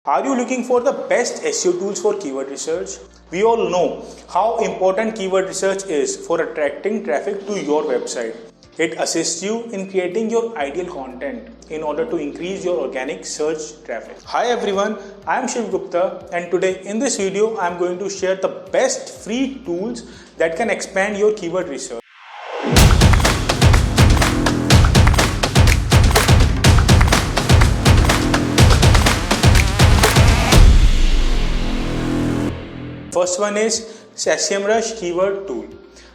Are you looking for the best SEO tools for keyword research? We all know how important keyword research is for attracting traffic to your website. It assists you in creating your ideal content in order to increase your organic search traffic. Hi everyone, I am Shiv Gupta, and today in this video I am going to share the best free tools that can expand your keyword research. First one is SEMrush Keyword Tool.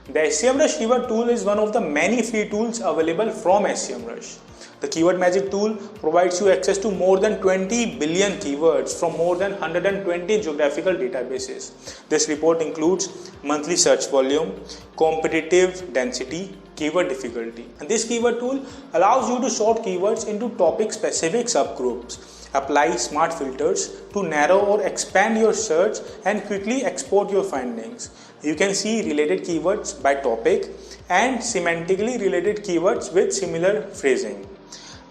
The SEMrush Keyword Tool is one of the many free tools available from SEMrush. The Keyword Magic tool provides you access to more than 20 billion keywords from more than 120 geographical databases. This report includes monthly search volume, competitive density, keyword difficulty. And this keyword tool allows you to sort keywords into topic-specific subgroups. Apply smart filters to narrow or expand your search and quickly export your findings. You can see related keywords by topic and semantically related keywords with similar phrasing.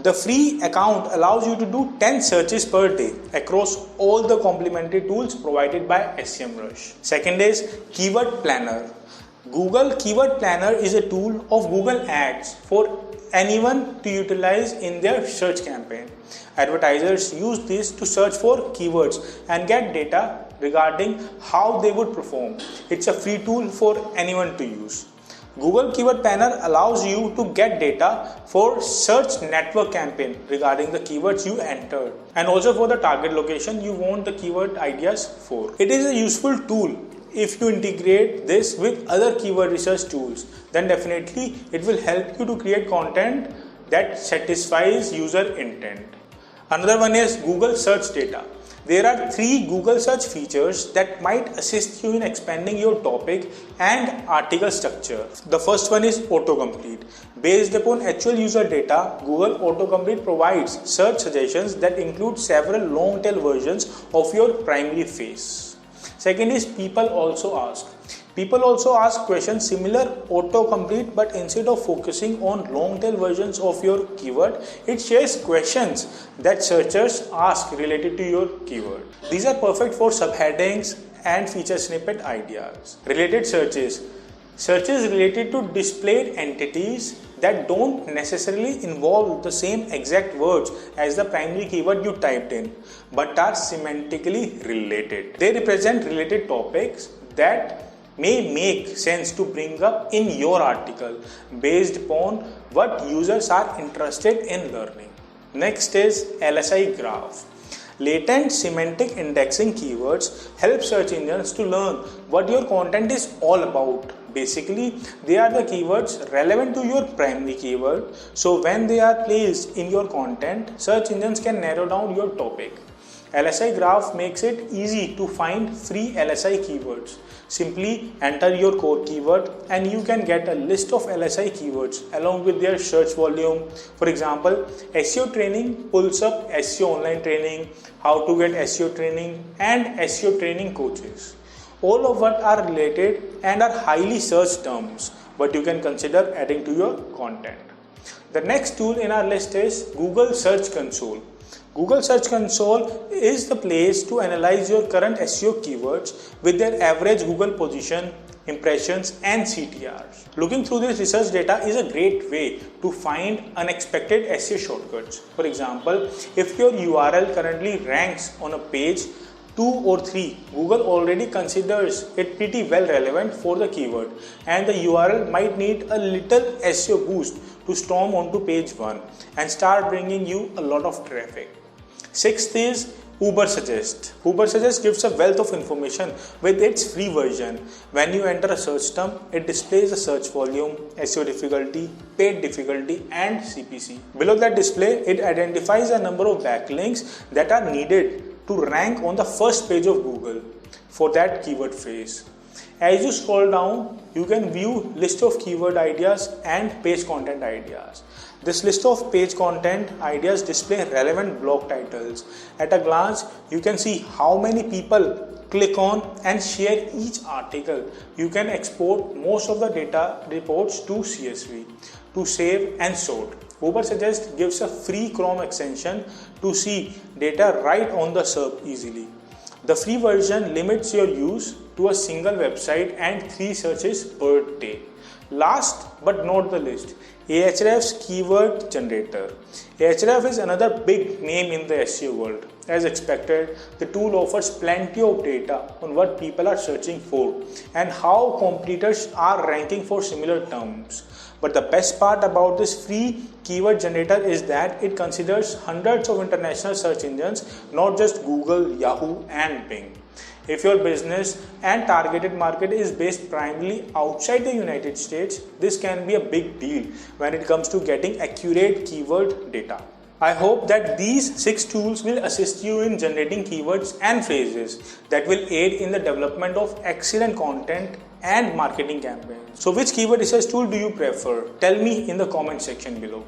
The free account allows you to do 10 searches per day across all the complementary tools provided by SEMrush. Second is Keyword Planner. Google Keyword Planner is a tool of Google Ads for anyone to utilize in their search campaign. Advertisers use this to search for keywords and get data regarding how they would perform. It's a free tool for anyone to use. Google Keyword Planner allows you to get data for search network campaign regarding the keywords you entered and also for the target location you want the keyword ideas for. It is a useful tool. If you integrate this with other keyword research tools, then definitely it will help you to create content that satisfies user intent. Another one is Google Search Data. There are 3 Google search features that might assist you in expanding your topic and article structure. The first one is autocomplete. Based upon actual user data, Google Autocomplete provides search suggestions that include several long tail versions of your primary phrase. Second is People Also Ask. People also ask questions similar autocomplete, but instead of focusing on long tail versions of your keyword, it shares questions that searchers ask related to your keyword. These are perfect for subheadings and feature snippet ideas. Related searches. Searches related to displayed entities that don't necessarily involve the same exact words as the primary keyword you typed in, but are semantically related. They represent related topics that may make sense to bring up in your article based upon what users are interested in learning. Next is LSI graph. Latent semantic indexing keywords help search engines to learn what your content is all about. Basically, they are the keywords relevant to your primary keyword, so when they are placed in your content, search engines can narrow down your topic. LSI graph makes it easy to find free LSI keywords. Simply enter your core keyword and you can get a list of LSI keywords along with their search volume. For example, SEO training pulls up SEO online training, how to get SEO training, and SEO training coaches. All of what are related and are highly searched terms, but you can consider adding to your content. The next tool in our list is Google Search Console. Google Search Console is the place to analyze your current SEO keywords with their average Google position, impressions, and CTRs. Looking through this research data is a great way to find unexpected SEO shortcuts. For example, if your URL currently ranks on a page 2 or 3, Google already considers it pretty well relevant for the keyword, and the URL might need a little SEO boost to storm onto page 1 and start bringing you a lot of traffic. Sixth is Ubersuggest. Ubersuggest gives a wealth of information with its free version. When you enter a search term, it displays the search volume, SEO difficulty, paid difficulty, and CPC. Below that display, it identifies a number of backlinks that are needed to rank on the first page of Google for that keyword phrase. As you scroll down, you can view list of keyword ideas and page content ideas. This list of page content ideas display relevant blog titles. At a glance, you can see how many people click on and share each article. You can export most of the data reports to CSV to save and sort. Ubersuggest gives a free Chrome extension to see data right on the SERP easily. The free version limits your use to a single website and 3 searches per day. Last but not the least, Ahrefs Keyword Generator. Ahrefs is another big name in the SEO world. As expected, the tool offers plenty of data on what people are searching for and how competitors are ranking for similar terms. But the best part about this free keyword generator is that it considers hundreds of international search engines, not just Google, Yahoo, and Bing. If your business and targeted market is based primarily outside the United States, this can be a big deal when it comes to getting accurate keyword data. I hope that these 6 tools will assist you in generating keywords and phrases that will aid in the development of excellent content and marketing campaigns. So which keyword research tool do you prefer? Tell me in the comment section below.